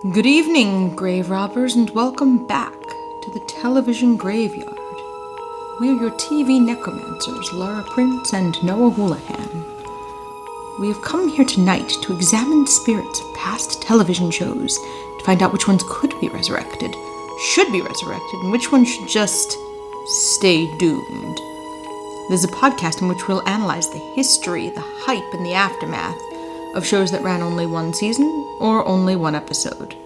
Good evening, grave robbers, and welcome back to the television graveyard. We are your TV necromancers, Laura Prince and Noah Houlihan. We have come here tonight to examine the spirits of past television shows to find out which ones could be resurrected, should be resurrected, and which ones should just stay doomed. This is a podcast in which we'll analyze the history, the hype, and the aftermath of shows that ran only one season or only one episode.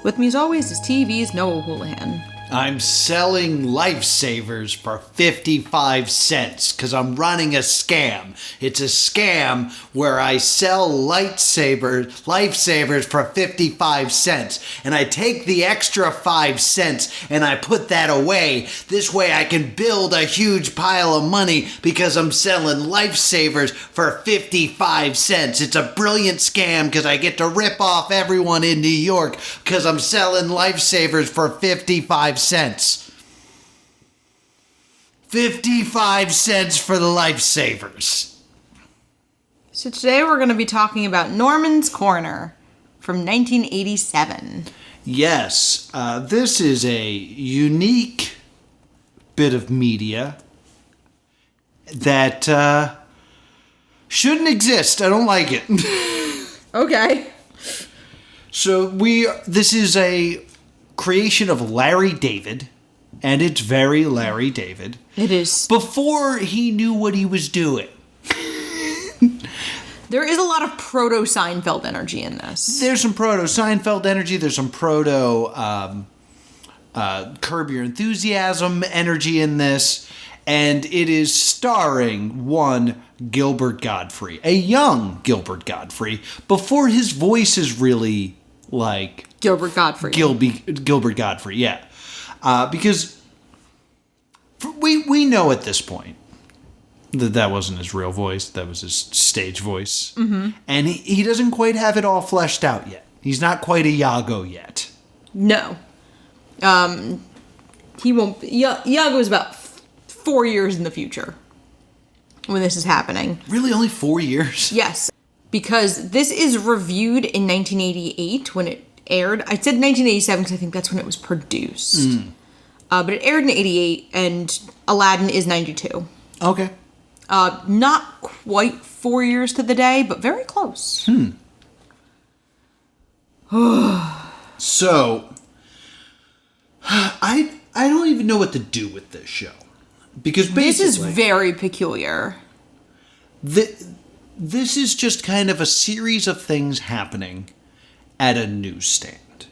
With me as always is TV's Noah Houlihan. I'm selling lifesavers for 55 cents because I'm running a scam. It's a scam where I sell lifesavers for 55 cents. And I take the extra 5 cents and I put that away. This way I can build a huge pile of money because I'm selling lifesavers for 55 cents. It's a brilliant scam because I get to rip off everyone in New York because I'm selling lifesavers for 55 cents. 55 cents for the lifesavers. So today we're going to be talking about Norman's Corner from 1987. Yes, this is a unique bit of media that shouldn't exist. I don't like it. Okay. So this is a creation of Larry David, and it's very Larry David. It is. Before he knew what he was doing. There is a lot of proto-Seinfeld energy in this. There's some proto-Seinfeld energy. There's some proto Curb Your Enthusiasm energy in this. And it is starring one Gilbert Godtfried, a young Gilbert Godtfried, before his voice is really like Gilbert Godtfried. Gilbert Godtfried, yeah. Because we know at this point that wasn't his real voice. That was his stage voice. Mm-hmm. And he doesn't quite have it all fleshed out yet. He's not quite a Iago yet. No. He won't. Iago's about 4 years in the future when this is happening. Really? Only 4 years? Yes. Because this is reviewed in 1988 when it aired. I said 1987 because I think that's when it was produced. But it aired in 88, and Aladdin is 92. Okay. Not quite 4 years to the day, but very close. So, I don't even know what to do with this show. Because basically, this is very peculiar. This is just kind of a series of things happening at a newsstand.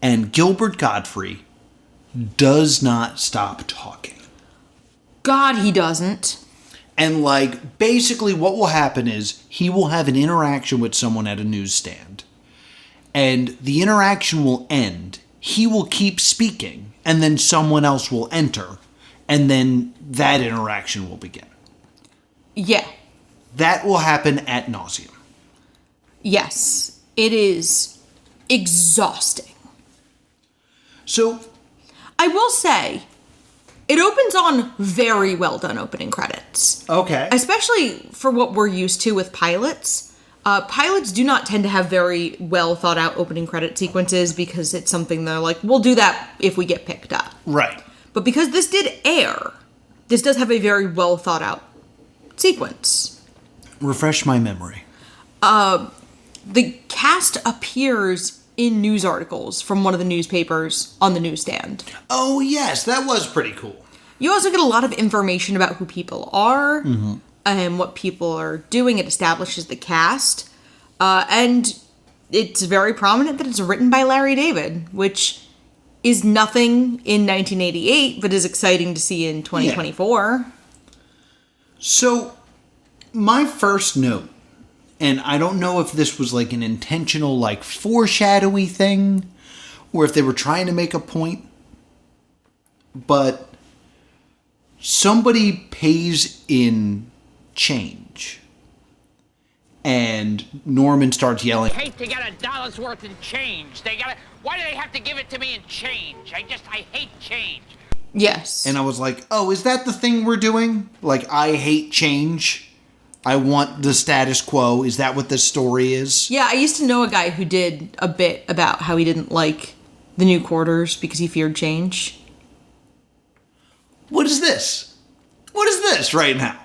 And Gilbert Godtfried does not stop talking. God, he doesn't. And basically what will happen is he will have an interaction with someone at a newsstand. And the interaction will end. He will keep speaking. And then someone else will enter. And then that interaction will begin. Yeah. That will happen ad nauseum. Yes. It is exhausting. So, I will say, it opens on very well done opening credits. okay. Especially for what we're used to with pilots. Pilots do not tend to have very well thought out opening credit sequences because it's something they're like, we'll do that if we get picked up. Right. But because this did air, this does have a very well thought out sequence. Refresh my memory. The cast appears in news articles from one of the newspapers on the newsstand. Oh, yes, that was pretty cool. You also get a lot of information about who people are and what people are doing. It establishes the cast. And it's very prominent that it's written by Larry David, which is nothing in 1988, but is exciting to see in 2024. Yeah. So, my first note, and I don't know if this was an intentional foreshadowy thing, or if they were trying to make a point, but somebody pays in change. And Norman starts yelling, I hate to get $1 worth in change. Why do they have to give it to me in change? I hate change. Yes. And I was like, oh, is that the thing we're doing? I hate change? I want the status quo. Is that what this story is? Yeah, I used to know a guy who did a bit about how he didn't like the new quarters because he feared change. What is this? What is this right now?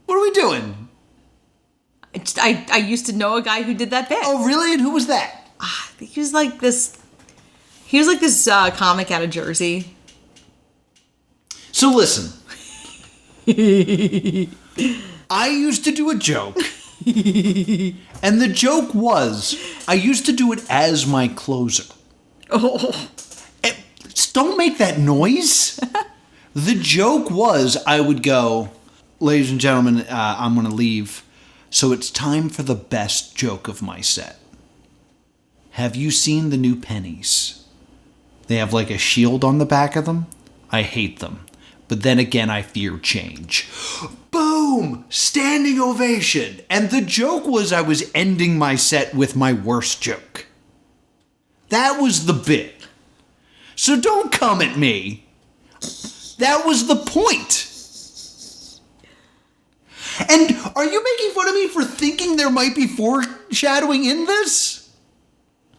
What are we doing? I used to know a guy who did that bit. Oh, really? And who was that? He was like this comic out of Jersey. So listen. I used to do a joke. And the joke was, I used to do it as my closer. Oh. Don't make that noise. The joke was, I would go, ladies and gentlemen, I'm going to leave. So it's time for the best joke of my set. Have you seen the new pennies? They have like a shield on the back of them. I hate them. But then again, I fear change. Boom! Standing ovation. And the joke was I was ending my set with my worst joke. That was the bit. So don't come at me. That was the point. And are you making fun of me for thinking there might be foreshadowing in this?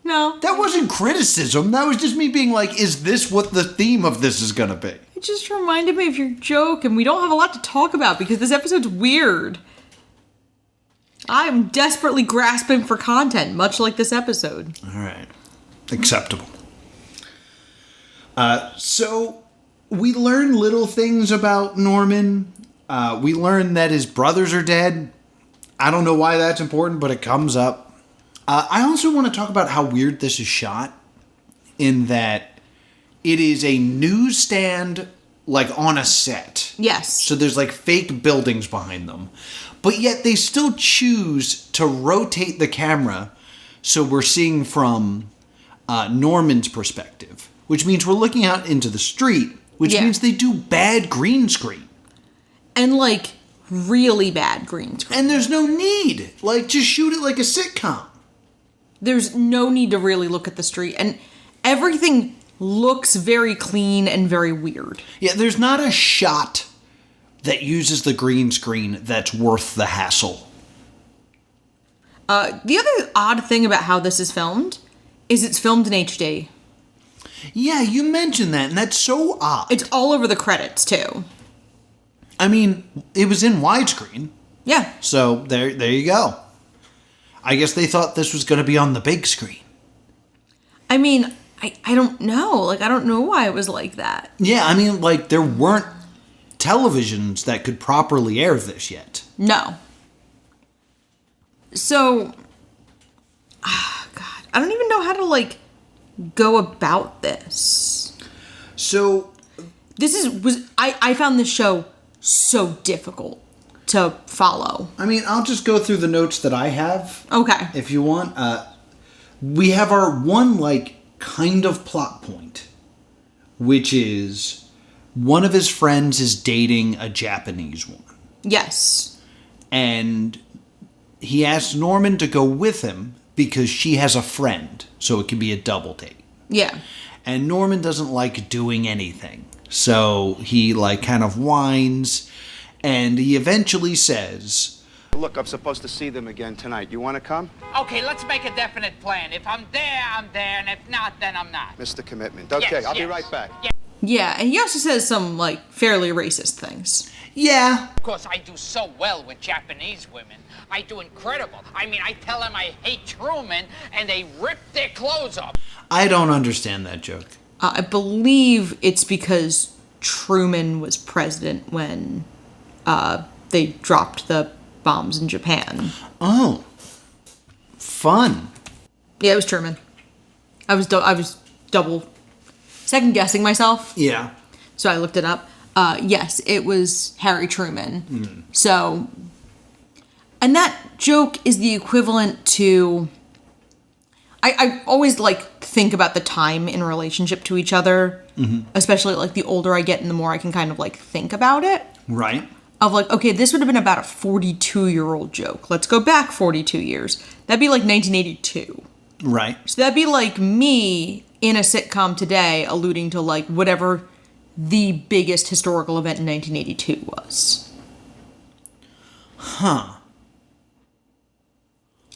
No. That wasn't criticism. That was just me being like, is this what the theme of this is going to be? It just reminded me of your joke, and we don't have a lot to talk about because this episode's weird. I'm desperately grasping for content, much like this episode. All right. Acceptable. So we learn little things about Norman. We learn that his brothers are dead. I don't know why that's important, but it comes up. I also want to talk about how weird this is shot, in that it is a newsstand, like, on a set. Yes. So there's, like, fake buildings behind them. But yet they still choose to rotate the camera so we're seeing from Norman's perspective, which means we're looking out into the street, which means they do bad green screen. And, like, really bad green screen. And there's no need. Like, just shoot it like a sitcom. There's no need to really look at the street. And everything looks very clean and very weird. Yeah, there's not a shot that uses the green screen that's worth the hassle. The other odd thing about how this is filmed is it's filmed in HD. Yeah, you mentioned that, and that's so odd. It's all over the credits, too. I mean, it was in widescreen. Yeah. So, there you go. I guess they thought this was going to be on the big screen. I mean, I don't know. Like, I don't know why it was like that. Yeah, I mean, like, there weren't televisions that could properly air this yet. No. So, God, I don't even know how to, like, go about this. So, I found this show so difficult to follow. I mean, I'll just go through the notes that I have. Okay. If you want. We have our one, like, kind of plot point, which is one of his friends is dating a Japanese woman. Yes. And he asks Norman to go with him because she has a friend, so it can be a double date. Yeah. And Norman doesn't like doing anything. So he, like, kind of whines, and he eventually says, Look, I'm supposed to see them again tonight. You want to come? Okay, let's make a definite plan. If I'm there, I'm there, and if not, then I'm not. Mr. Commitment. Okay, Yes, I'll be yes. right back. Yeah, and he also says some, like, fairly racist things. yeah. Of course, I do so well with Japanese women. I do incredible. I mean, I tell them I hate Truman, and they rip their clothes off. I don't understand that joke. I believe it's because Truman was president when they dropped the bombs in Japan. Oh. Fun. Yeah, it was Truman. I was double second guessing myself. Yeah. So I looked it up. Yes, it was Harry Truman. So, and that joke is the equivalent to, I always, like, think about the time in relationship to each other, especially, like, the older I get and the more I can kind of, like, think about it. Right. Of, like, okay, this would have been about a 42-year-old joke. Let's go back 42 years. That'd be, like, 1982. Right. So that'd be, like, me in a sitcom today alluding to, like, whatever the biggest historical event in 1982 was. Huh.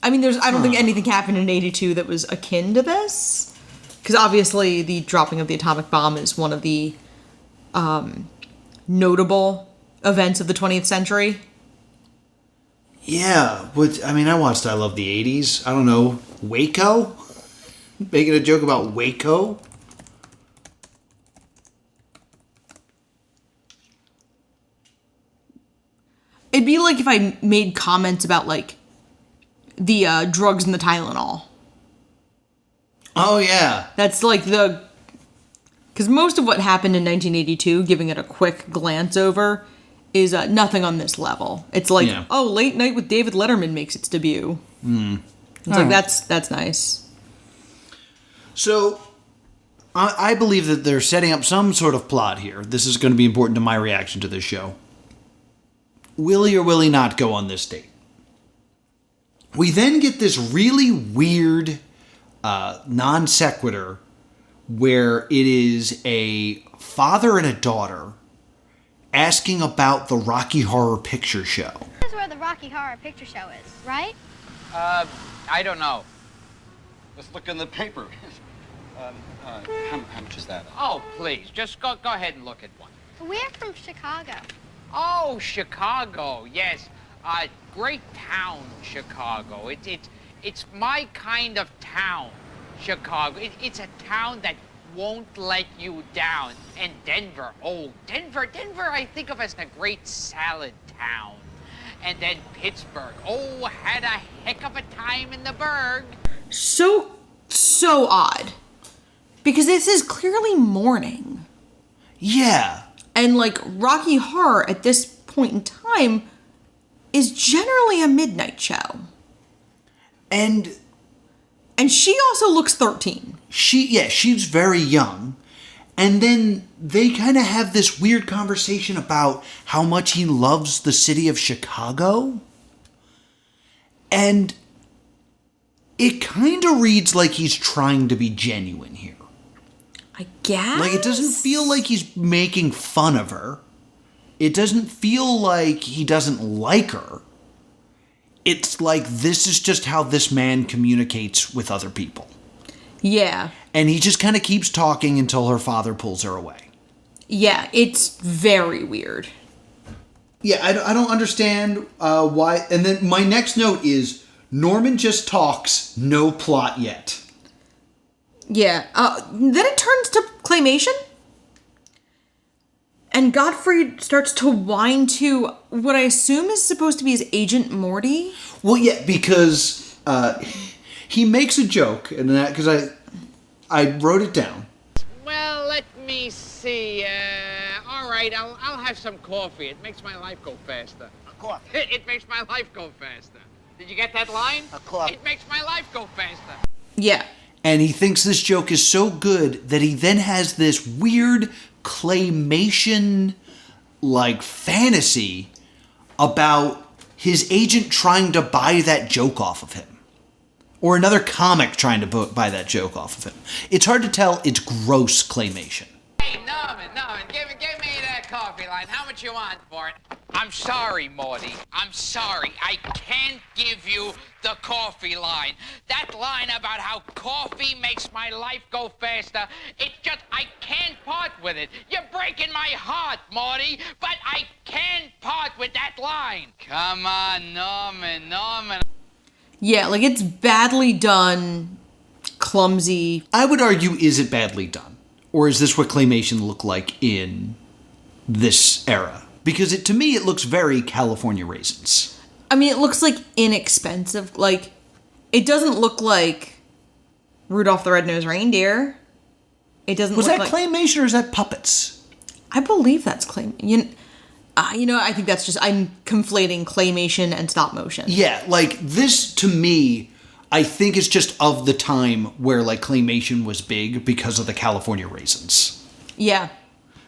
I mean, I don't think anything happened in 82 that was akin to this. Because obviously the dropping of the atomic bomb is one of the notable events of the 20th century. Yeah, but I mean, I watched I Love the 80s. I don't know, Waco? Making a joke about Waco? It'd be like if I made comments about, like, the drugs and the Tylenol. Oh, yeah. That's like because most of what happened in 1982, giving it a quick glance over, is nothing on this level. It's like, oh, Late Night with David Letterman makes its debut. It's like, that's nice. So, I believe that they're setting up some sort of plot here. This is going to be important to my reaction to this show. Will he or will he not go on this date? We then get this really weird non sequitur where it is a father and a daughter asking about the Rocky Horror Picture Show. This is where the Rocky Horror Picture Show is, right? I don't know. Let's look in the paper. How much is that? Oh, please, just go ahead and look at one. We're from Chicago. Oh, Chicago, yes. Great town, Chicago. It's my kind of town, Chicago. It's a town that won't let you down. And Denver, Denver, I think of as a great salad town. And then Pittsburgh, had a heck of a time in the burg. So odd. Because this is clearly morning. Yeah. And, like, Rocky Horror at this point in time is generally a midnight show. And she also looks 13. She's very young. And then they kind of have this weird conversation about how much he loves the city of Chicago. And it kind of reads like he's trying to be genuine here. I guess? Like, it doesn't feel like he's making fun of her. It doesn't feel like he doesn't like her. It's like this is just how this man communicates with other people. Yeah. And he just kind of keeps talking until her father pulls her away. Yeah, it's very weird. Yeah, I don't understand why. And then my next note is, Norman just talks, no plot yet. Yeah. Then it turns to claymation. And Godtfried starts to whine to what I assume is supposed to be his agent Morty. Well, yeah, because he makes a joke, and that because I wrote it down. Well, let me see. All right, I'll have some coffee. It makes my life go faster. A coffee. It makes my life go faster. Did you get that line? A coffee. It makes my life go faster. Yeah. And he thinks this joke is so good that he then has this weird claymation like fantasy about his agent trying to buy that joke off of him. Or another comic trying to buy that joke off of him. It's hard to tell. It's gross claymation. Hey, Norman, give me that coffee line. How much you want for it? I'm sorry, Morty. I'm sorry. I can't give you the coffee line. That line about how coffee makes my life go faster, it's just, I can't part with it. You're breaking my heart, Morty, but I can't part with that line. Come on, Norman. Yeah, like it's badly done, clumsy. I would argue, is it badly done? Or is this what claymation looked like in this era? Because to me, it looks very California Raisins. I mean, it looks like inexpensive. Like, it doesn't look like Rudolph the Red-Nosed Reindeer. It doesn't Was look that like... claymation or is that puppets? I believe that's claymation. I think that's just... I'm conflating claymation and stop motion. Yeah, like, this, to me, I think is just of the time where, like, claymation was big because of the California Raisins. Yeah.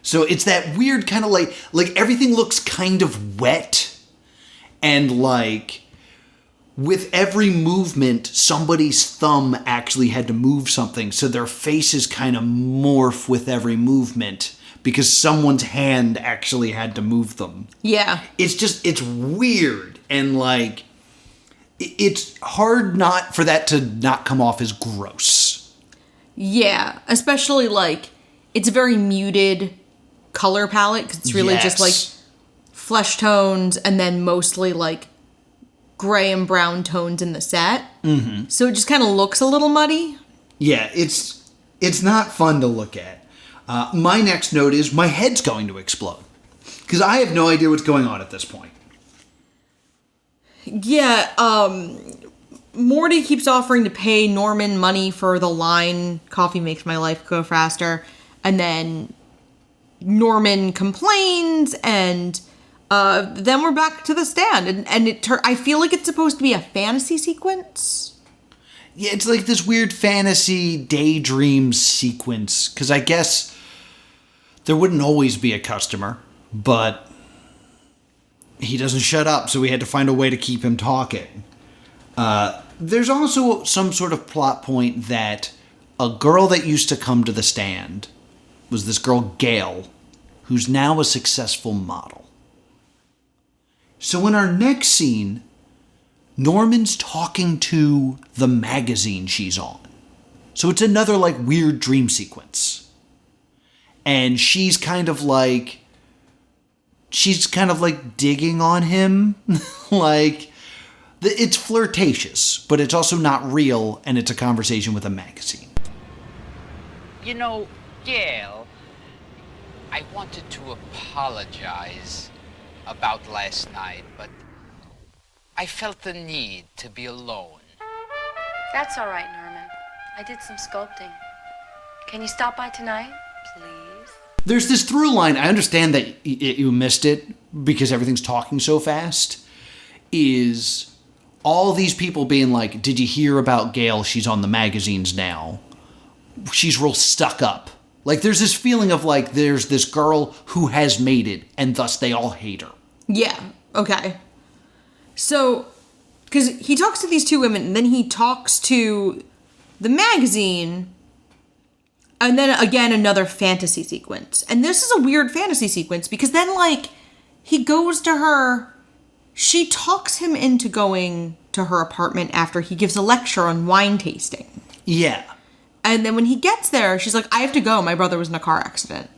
So it's that weird kind of like everything looks kind of wet. And, like, with every movement, somebody's thumb actually had to move something. So their faces kind of morph with every movement. because someone's hand actually had to move them. Yeah. It's weird, and like, it's hard not for that to not come off as gross. Yeah, especially like, it's a very muted color palette, because it's really just like flesh tones and then mostly like gray and brown tones in the set. Mm-hmm. So it just kind of looks a little muddy. Yeah, it's not fun to look at. My next note is my head's going to explode, because I have no idea what's going on at this point. Yeah, Morty keeps offering to pay Norman money for the line, "Coffee makes my life go faster," and then Norman complains, and then we're back to the stand, and I feel like it's supposed to be a fantasy sequence. Yeah, it's like this weird fantasy daydream sequence, because I guess there wouldn't always be a customer, but he doesn't shut up, so we had to find a way to keep him talking. There's also some sort of plot point that a girl that used to come to the stand was this girl, Gail, who's now a successful model. So in our next scene, Norman's talking to the magazine she's on. So it's another like weird dream sequence. And she's kind of like digging on him. Like, it's flirtatious, but it's also not real, and it's a conversation with a magazine. You know, Gail, I wanted to apologize about last night, but I felt the need to be alone. That's all right, Norman. I did some sculpting. Can you stop by tonight, please? There's this through line. I understand that you missed it because everything's talking so fast. Is all these people being like, did you hear about Gail? She's on the magazines now. She's real stuck up. Like, there's this feeling of like, there's this girl who has made it, and thus they all hate her. Yeah, okay. So, because he talks to these two women, and then he talks to the magazine, and then again another fantasy sequence. And this is a weird fantasy sequence, because then, like, he goes to her, she talks him into going to her apartment after he gives a lecture on wine tasting. Yeah. And then when he gets there, she's like, I have to go, my brother was in a car accident.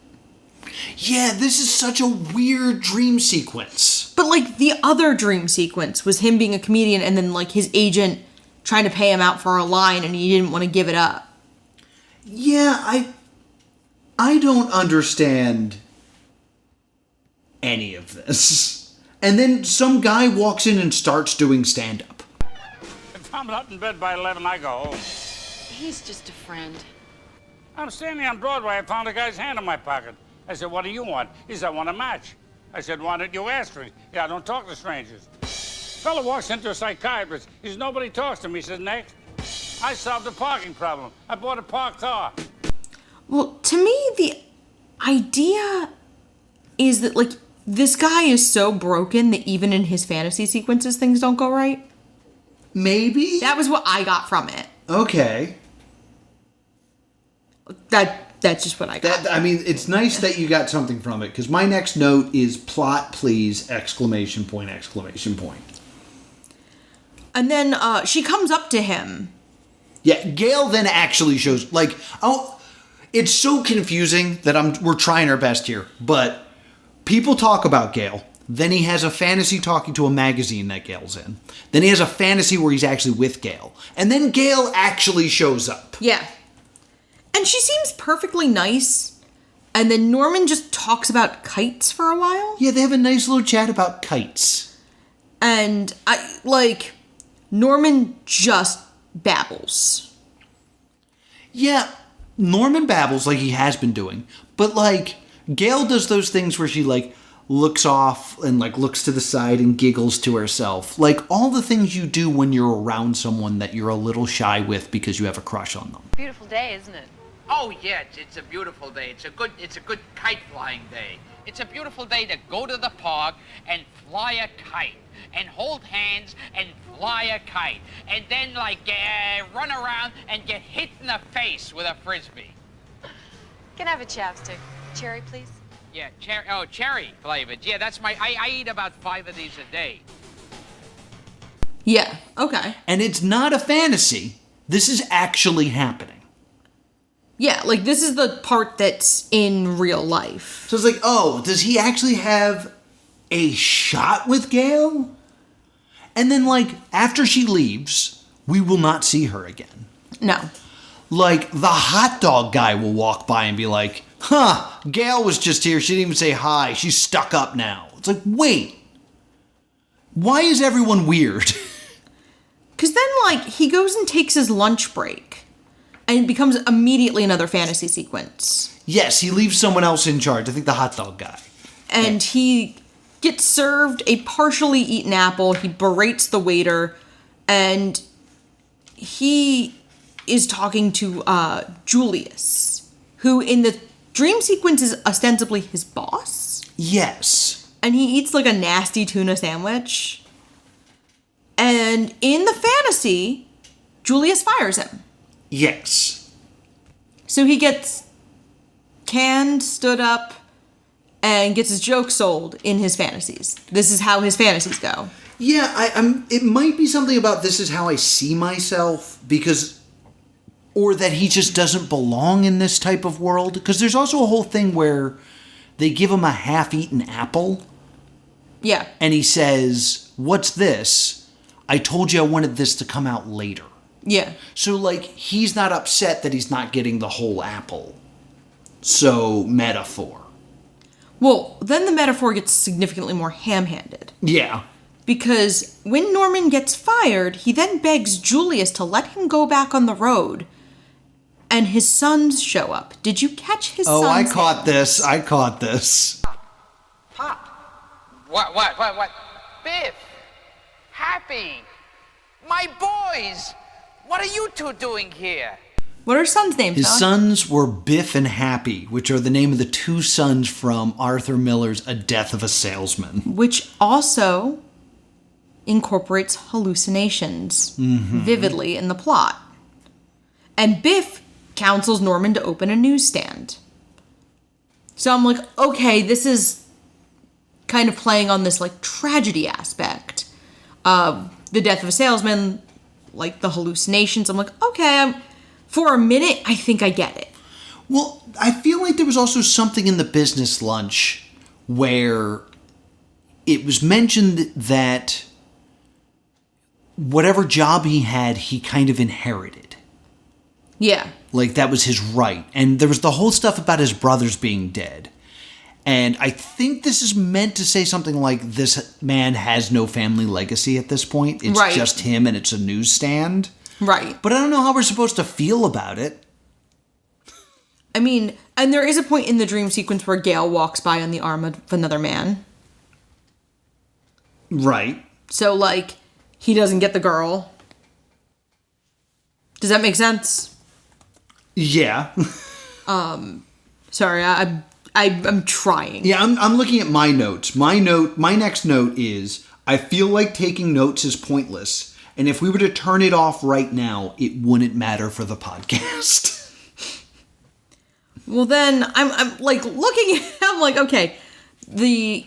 Yeah, this is such a weird dream sequence. But, like, the other dream sequence was him being a comedian and then, like, his agent trying to pay him out for a line and he didn't want to give it up. Yeah, I don't understand any of this. And then some guy walks in and starts doing stand-up. If I'm not in bed by 11, I go home. He's just a friend. I'm standing on Broadway. I found a guy's hand in my pocket. I said, what do you want? He said, I want a match. I said, why don't you ask for it? Yeah, I don't talk to strangers. Fellow walks into a psychiatrist. He says, nobody talks to me. He says, next. I solved a parking problem. I bought a parked car. Well, to me, the idea is that, like, this guy is so broken that even in his fantasy sequences, things don't go right. Maybe? That was what I got from it. Okay. That's just what I got. I mean, it's nice that you got something from it, because my next note is plot, please, exclamation point, exclamation point. And then she comes up to him. Yeah, Gail then actually shows, like, oh, it's so confusing that we're trying our best here, but people talk about Gail. Then he has a fantasy talking to a magazine that Gail's in. Then he has a fantasy where he's actually with Gail. And then Gail actually shows up. Yeah. And she seems perfectly nice. And then Norman just talks about kites for a while. Yeah, they have a nice little chat about kites. And, Norman just babbles. Yeah, Norman babbles like he has been doing. But, like, Gail does those things where she, like, looks off and, like, looks to the side and giggles to herself. Like, all the things you do when you're around someone that you're a little shy with because you have a crush on them. Beautiful day, isn't it? Oh, yeah, it's a beautiful day. It's a good kite flying day. It's a beautiful day to go to the park and fly a kite and hold hands and fly a kite and then, like, run around and get hit in the face with a Frisbee. Can I have a chapstick? Cherry, please? Yeah, cherry flavored. Yeah, that's I eat about 5 of these a day. Yeah, okay. And it's not a fantasy. This is actually happening. Yeah, like this is the part that's in real life. So it's like, oh, does he actually have a shot with Gail? And then, like, after she leaves, we will not see her again. No. Like, the hot dog guy will walk by and be like, huh, Gail was just here. She didn't even say hi. She's stuck up now. It's like, wait. Why is everyone weird? Because then, like, he goes and takes his lunch break. And it becomes immediately another fantasy sequence. Yes, he leaves someone else in charge. I think the hot dog guy. And he gets served a partially eaten apple. He berates the waiter. And he is talking to Julius, who in the dream sequence is ostensibly his boss. Yes. And he eats like a nasty tuna sandwich. And in the fantasy, Julius fires him. Yes. So he gets canned, stood up, and gets his joke sold in his fantasies. This is how his fantasies go. Yeah, I'm. It might be something about this is how I see myself, because, or that he just doesn't belong in this type of world. Because there's also a whole thing where they give him a half-eaten apple. Yeah. And he says, "What's this? I told you I wanted this to come out later." Yeah. So, like, he's not upset that he's not getting the whole apple. So, metaphor. Well, then the metaphor gets significantly more ham-handed. Yeah. Because when Norman gets fired, he then begs Julius to let him go back on the road. And his sons show up. Did you catch his sons? Oh, I caught this. I caught this. Pop. What? Biff. Happy. My boys. What are you two doing here? What are his sons' names, His Don? sons were Biff and Happy, which are the name of the two sons from Arthur Miller's A Death of a Salesman. Which also incorporates hallucinations vividly in the plot. And Biff counsels Norman to open a newsstand. So I'm like, okay, this is kind of playing on this like tragedy aspect of the death of a salesman, like the hallucinations. I'm like, okay, for a minute, I think I get it. Well, I feel like there was also something in the business lunch where it was mentioned that whatever job he had, he kind of inherited. Yeah. Like, that was his right. And there was the whole stuff about his brothers being dead. And I think this is meant to say something like, this man has no family legacy at this point. It's right. just him and it's a newsstand. Right. But I don't know how we're supposed to feel about it. I mean, and there is a point in the dream sequence where Gail walks by on the arm of another man. Right. So, like, he doesn't get the girl. Does that make sense? Yeah. Sorry, I'm trying. Yeah, I'm looking at my notes. My next note is, I feel like taking notes is pointless. And if we were to turn it off right now, it wouldn't matter for the podcast. Well, then I'm like looking at him like, okay, the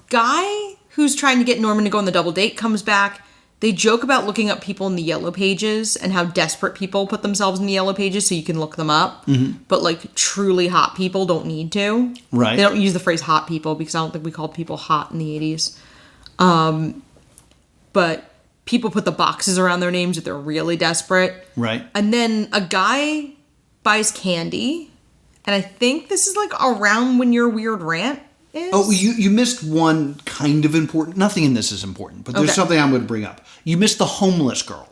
guy who's trying to get Norman to go on the double date comes back. They joke about looking up people in the yellow pages and how desperate people put themselves in the yellow pages so you can look them up. Mm-hmm. But like truly hot people don't need to. Right. They don't use the phrase hot people because I don't think we called people hot in the 80s. But people put the boxes around their names if they're really desperate. Right. And then a guy buys candy. And I think this is like around when your weird rant is. Oh, you missed one kind of important. Nothing in this is important, but there's something I'm going to bring up. You missed the homeless girl.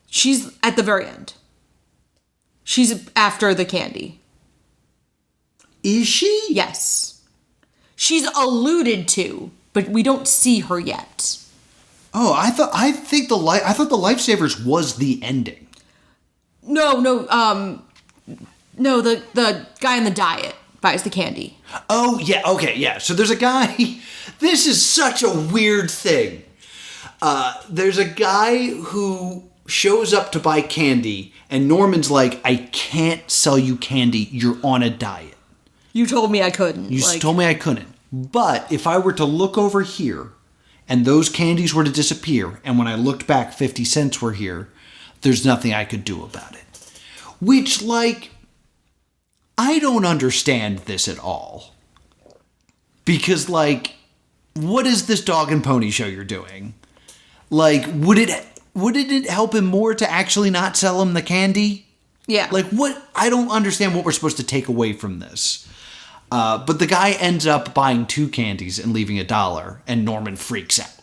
She's at the very end. She's after the candy. Is she? Yes. She's alluded to, but we don't see her yet. Oh, I thought the Lifesavers was the ending. No, the guy in the diet buys the candy. Oh, yeah, okay, yeah. So there's a guy, this is such a weird thing. There's a guy who shows up to buy candy, and Norman's like, I can't sell you candy, you're on a diet. You told me I couldn't. You told me I couldn't. But if I were to look over here and those candies were to disappear, and when I looked back 50 cents were here, there's nothing I could do about it. Which, like, I don't understand this at all. Because, like, what is this dog and pony show you're doing? Like, would it help him more to actually not sell him the candy? Yeah. Like, what? I don't understand what we're supposed to take away from this. But the guy ends up buying 2 candies and leaving $1, and Norman freaks out.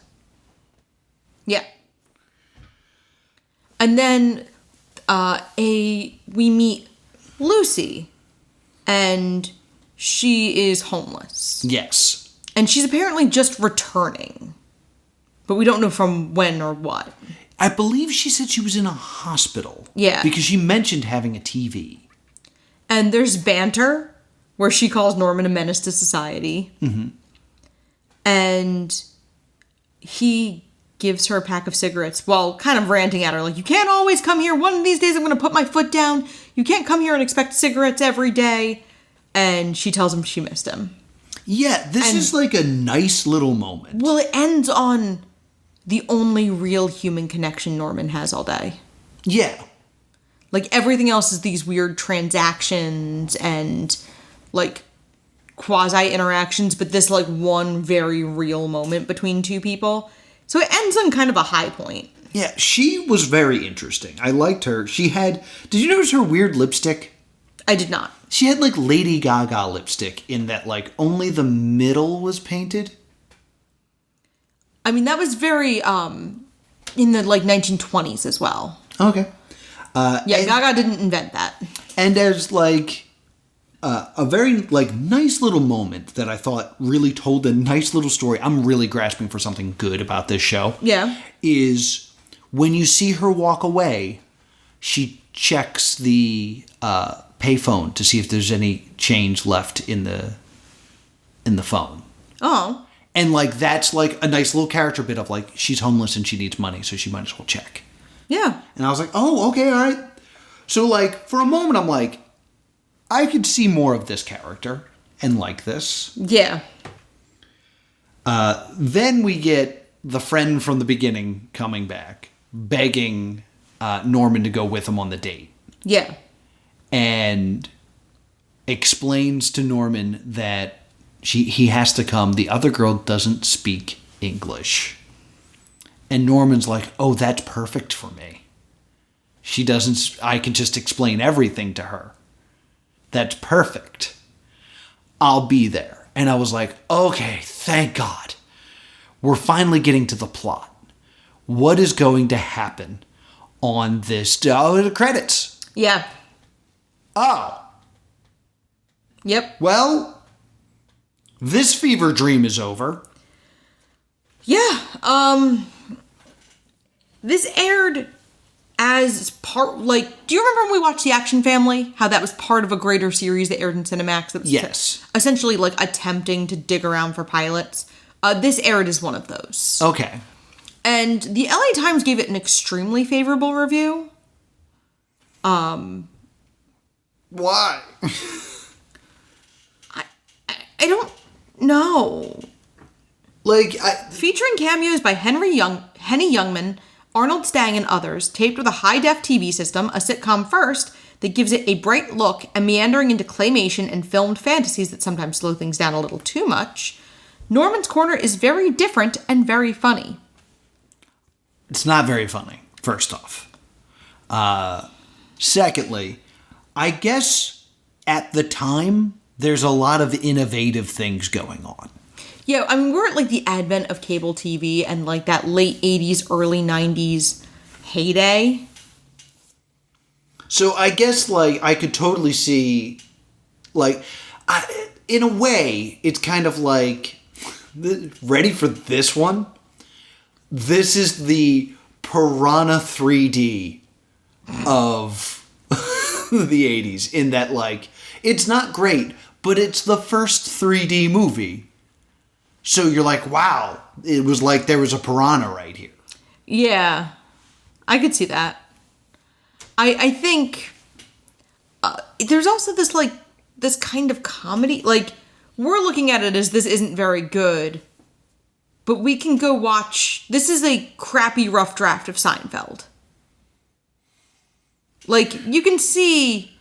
Yeah. And then we meet Lucy, and she is homeless. Yes. And she's apparently just returning. But we don't know from when or what. I believe she said she was in a hospital. Yeah. Because she mentioned having a TV. And there's banter, where she calls Norman a menace to society. Mm-hmm. And he gives her a pack of cigarettes while kind of ranting at her, like, you can't always come here. One of these days I'm going to put my foot down. You can't come here and expect cigarettes every day. And she tells him she missed him. Yeah, this is like a nice little moment. Well, it ends on the only real human connection Norman has all day. Yeah. Like, everything else is these weird transactions and, like, quasi-interactions, but this, like, one very real moment between 2 people. So it ends on kind of a high point. Yeah, she was very interesting. I liked her. She had... Did you notice her weird lipstick? I did not. She had, like, Lady Gaga lipstick in that, like, only the middle was painted. I mean, that was very, in the, like, 1920s as well. Okay. Gaga didn't invent that. And as, like, a very, like, nice little moment that I thought really told a nice little story. I'm really grasping for something good about this show. Yeah. Is when you see her walk away, she checks the payphone to see if there's any change left in the phone. Oh. And, like, that's, like, a nice little character bit of, like, she's homeless and she needs money, so she might as well check. Yeah. And I was like, oh, okay, all right. So, like, for a moment, I'm like, I could see more of this character and like this. Yeah. Then we get the friend from the beginning coming back, begging Norman to go with him on the date. Yeah. And explains to Norman that he has to come. The other girl doesn't speak English. And Norman's like, oh, that's perfect for me. She doesn't... I can just explain everything to her. That's perfect. I'll be there. And I was like, okay, thank God. We're finally getting to the plot. What is going to happen on this... Oh, the credits. Yeah. Oh. Yep. Well, this fever dream is over. Yeah. This aired as part, like, do you remember when we watched The Action Family? How that was part of a greater series that aired in Cinemax? That was Yes. Essentially, like, attempting to dig around for pilots. This aired as one of those. Okay. And the LA Times gave it an extremely favorable review. Why? I don't know. Like, Featuring cameos by Henny Youngman, Arnold Stang, and others, taped with a high-def TV system, a sitcom first, that gives it a bright look, and meandering into claymation and filmed fantasies that sometimes slow things down a little too much, Norman's Corner is very different and very funny. it's not very funny, first off. Secondly, I guess at the time, there's a lot of innovative things going on. Yeah, I mean, we're at, like, the advent of cable TV and, like, that late 80s, early 90s heyday. So I guess, like, I could totally see, like, in a way, it's kind of like, ready for this one? This is the Piranha 3D of the 80s, in that, like, it's not great, but it's the first 3D movie. So you're like, wow, it was like there was a piranha right here. Yeah, I could see that. I think there's also this, like, this kind of comedy. Like, we're looking at it as this isn't very good, but we can go watch... This is a crappy rough draft of Seinfeld. Like, you can see,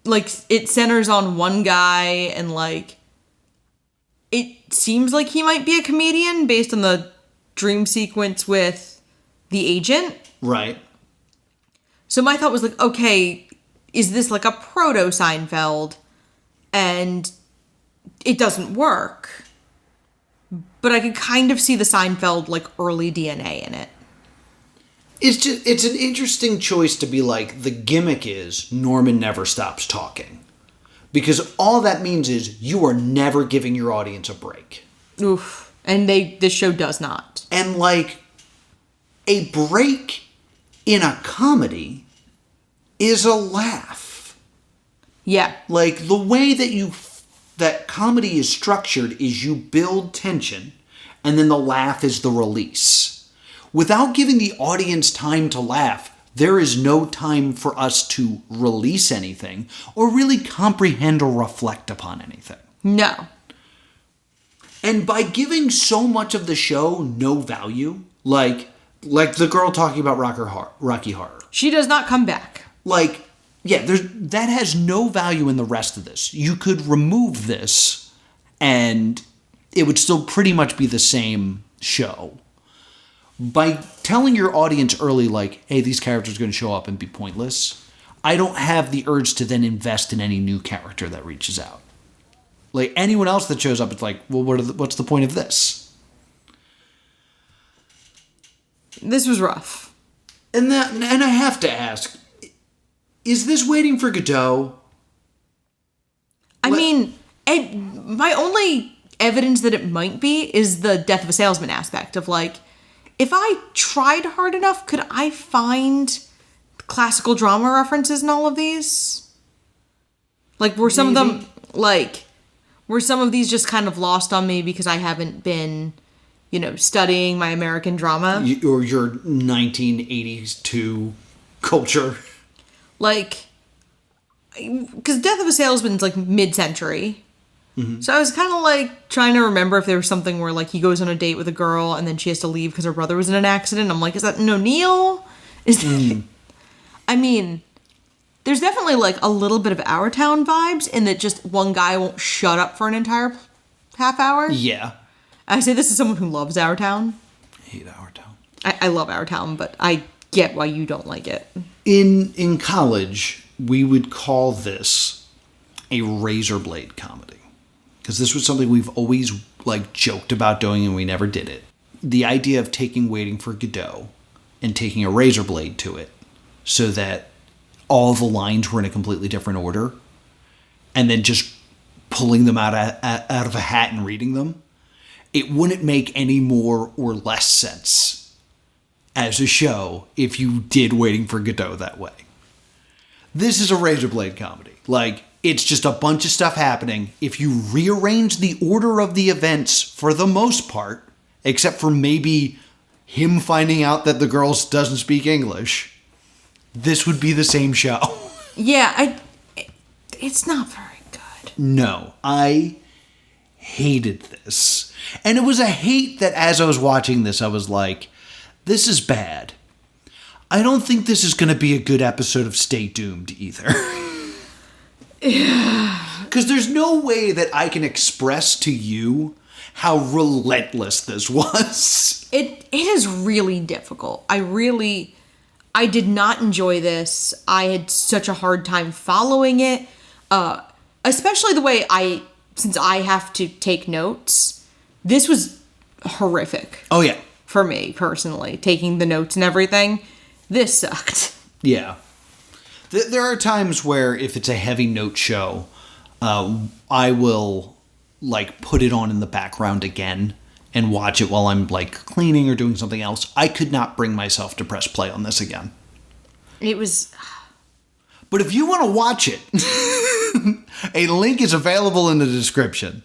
like, it centers on one guy, and, like, it seems like he might be a comedian based on the dream sequence with the agent. Right. So my thought was, like, okay, is this, like, a proto-Seinfeld? And it doesn't work. But I could kind of see the Seinfeld, like, early DNA in it. It's an interesting choice to be like, the gimmick is Norman never stops talking. Because all that means is you are never giving your audience a break. Oof. And this show does not. And like, a break in a comedy is a laugh. Yeah. Like, the way that comedy is structured is you build tension, and then the laugh is the release. Without giving the audience time to laugh, there is no time for us to release anything or really comprehend or reflect upon anything. No. And by giving so much of the show no value, like the girl talking about Rocky Horror. She does not come back. Like, yeah, that has no value in the rest of this. You could remove this and it would still pretty much be the same show. By telling your audience early, like, hey, these characters are going to show up and be pointless, I don't have the urge to then invest in any new character that reaches out. Like, anyone else that shows up, it's like, well, what's the point of this? This was rough. And I have to ask, is this Waiting for Godot? I mean, my only evidence that it might be is the Death of a Salesman aspect of, like, if I tried hard enough, could I find classical drama references in all of these? Like, were some of them, like, were some of these just kind of lost on me because I haven't been, studying my American drama? Or your 1982 culture? Like, because Death of a Salesman's, like, mid-century. Mm-hmm. So I was kind of, like, trying to remember if there was something where, like, he goes on a date with a girl and then she has to leave because her brother was in an accident. I'm like, is that an O'Neill? I mean, there's definitely, like, a little bit of Our Town vibes in that just one guy won't shut up for an entire half hour. Yeah. I say this as someone who loves Our Town. I hate Our Town. I love Our Town, but I get why you don't like it. In college, we would call this a razor blade comedy. Because this was something we've always, like, joked about doing and we never did it. The idea of taking Waiting for Godot and taking a razor blade to it so that all the lines were in a completely different order and then just pulling them out of a hat and reading them, it wouldn't make any more or less sense as a show if you did Waiting for Godot that way. This is a razor blade comedy. Like, it's just a bunch of stuff happening. If you rearrange the order of the events for the most part, except for maybe him finding out that the girl doesn't speak English, this would be the same show. Yeah, it's not very good. No, I hated this. And it was a hate that as I was watching this, I was like, this is bad. I don't think this is going to be a good episode of Stay Doomed either. Because there's no way that I can express to you how relentless this was. It is really difficult. I did not enjoy this. I had such a hard time following it. Especially the way since I have to take notes, this was horrific. Oh, yeah. For me, personally, taking the notes and everything. This sucked. Yeah. There are times where if it's a heavy note show, I will, like, put it on in the background again and watch it while I'm, like, cleaning or doing something else. I could not bring myself to press play on this again. It was... But if you want to watch it, a link is available in the description.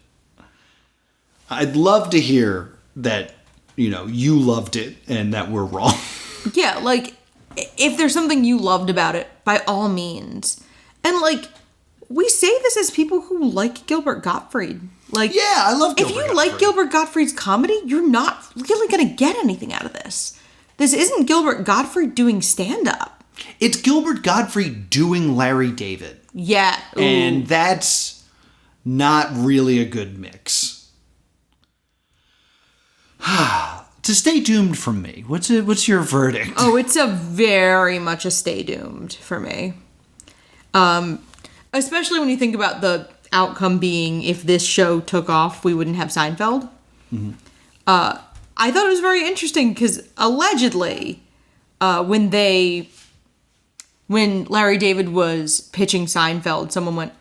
I'd love to hear that, you loved it and that we're wrong. Yeah, like, if there's something you loved about it, by all means. And, like, we say this as people who like Gilbert Gottfried. Like, Yeah, I love Gilbert If you Gottfried. like Gilbert Gottfried's comedy, you're not really going to get anything out of this. This isn't Gilbert Gottfried doing stand-up. It's Gilbert Godtfried doing Larry David. Yeah. Ooh. And that's not really a good mix. To stay doomed from me, what's your verdict? Oh, it's a very much a stay doomed for me. Especially when you think about the outcome being if this show took off, we wouldn't have Seinfeld. Mm-hmm. I thought it was very interesting because allegedly, when Larry David was pitching Seinfeld, someone went,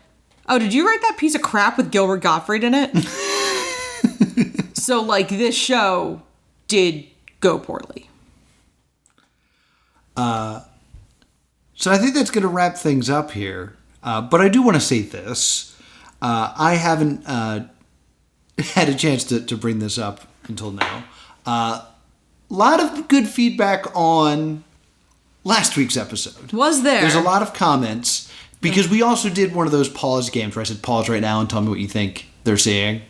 "Oh, did you write that piece of crap with Gilbert Gottfried in it?" So, like, this show did go poorly. So I think that's going to wrap things up here. But I do want to say this. I haven't had a chance to bring this up until now. A lot of good feedback on last week's episode. Was there? There's a lot of comments because we also did one of those pause games where I said pause right now and tell me what you think they're seeing.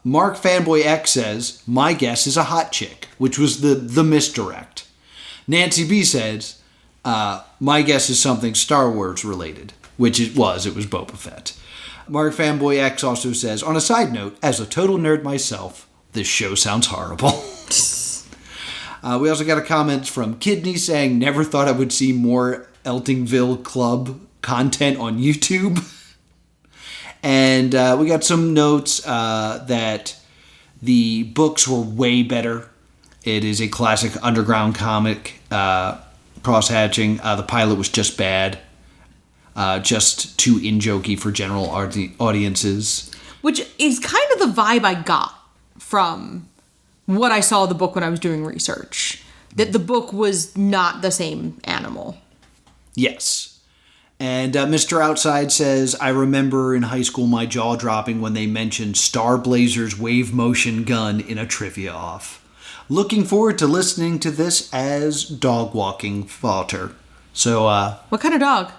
Mark Fanboy X says, my guess is a hot chick, which was the misdirect. Nancy B says, my guess is something Star Wars related, which it was Boba Fett. Mark Fanboy X also says, on a side note, as a total nerd myself, this show sounds horrible. We also got a comment from Kidney saying, never thought I would see more Eltingville Club content on YouTube. And we got some notes that the books were way better. It is a classic underground comic, cross-hatching. The pilot was just bad. Just too in-jokey for general audiences. Which is kind of the vibe I got from what I saw of the book when I was doing research. That the book was not the same animal. Yes. And Mr. Outside says, I remember in high school my jaw dropping when they mentioned Star Blazer's wave motion gun in a trivia off. Looking forward to listening to this as dog walking fodder. So, What kind of dog?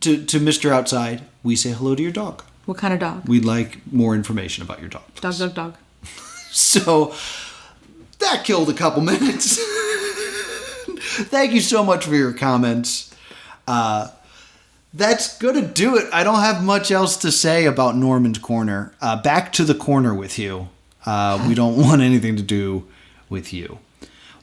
To Mr. Outside, we say hello to your dog. What kind of dog? We'd like more information about your dog. Dog, dog, dog. So, that killed a couple minutes. Thank you so much for your comments. That's going to do it. I don't have much else to say about Norman's Corner. Back to the corner with you. We don't want anything to do with you.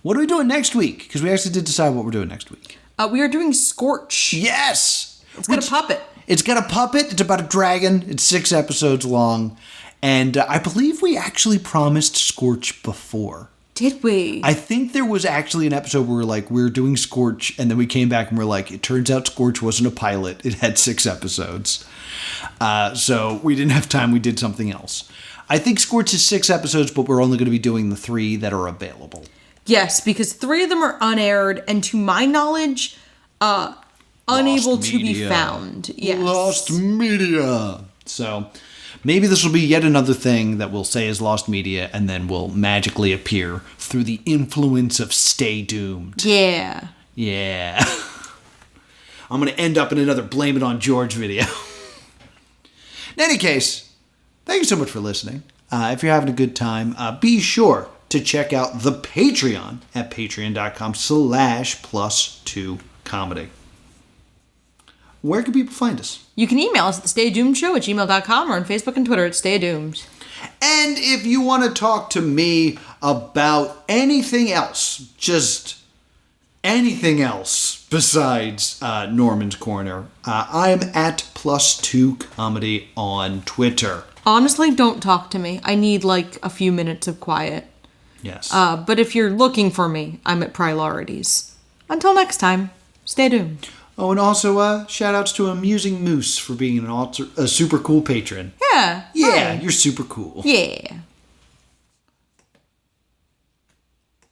What are we doing next week? Because we actually did decide what we're doing next week. We are doing Scorch. Yes! It's got a puppet. It's got a puppet. It's about a dragon. It's 6 episodes long. And I believe we actually promised Scorch before. Did we? I think there was actually an episode where we're doing Scorch, and then we came back and we're like, it turns out Scorch wasn't a pilot. It had 6 episodes. So we didn't have time. We did something else. I think Scorch is 6 episodes, but we're only going to be doing the 3 that are available. Yes, because 3 of them are unaired, and to my knowledge, unable to be found. Yes. Lost media. So maybe this will be yet another thing that we'll say is lost media and then will magically appear through the influence of Stay Doomed. Yeah. Yeah. I'm going to end up in another Blame It on George video. In any case, thank you so much for listening. If you're having a good time, be sure to check out the Patreon at patreon.com/plus2comedy. Where can people find us? You can email us at thestaydoomedshow@gmail.com or on Facebook and Twitter at Stay Doomed. And if you want to talk to me about anything else, just anything else besides Norman's Corner, I'm at +2comedy on Twitter. Honestly, don't talk to me. I need a few minutes of quiet. Yes. But if you're looking for me, I'm at Priorities. Until next time, stay doomed. Oh, and also shout outs to Amusing Moose for being a super cool patron. Yeah. Yeah, hi. you're super cool. Yeah.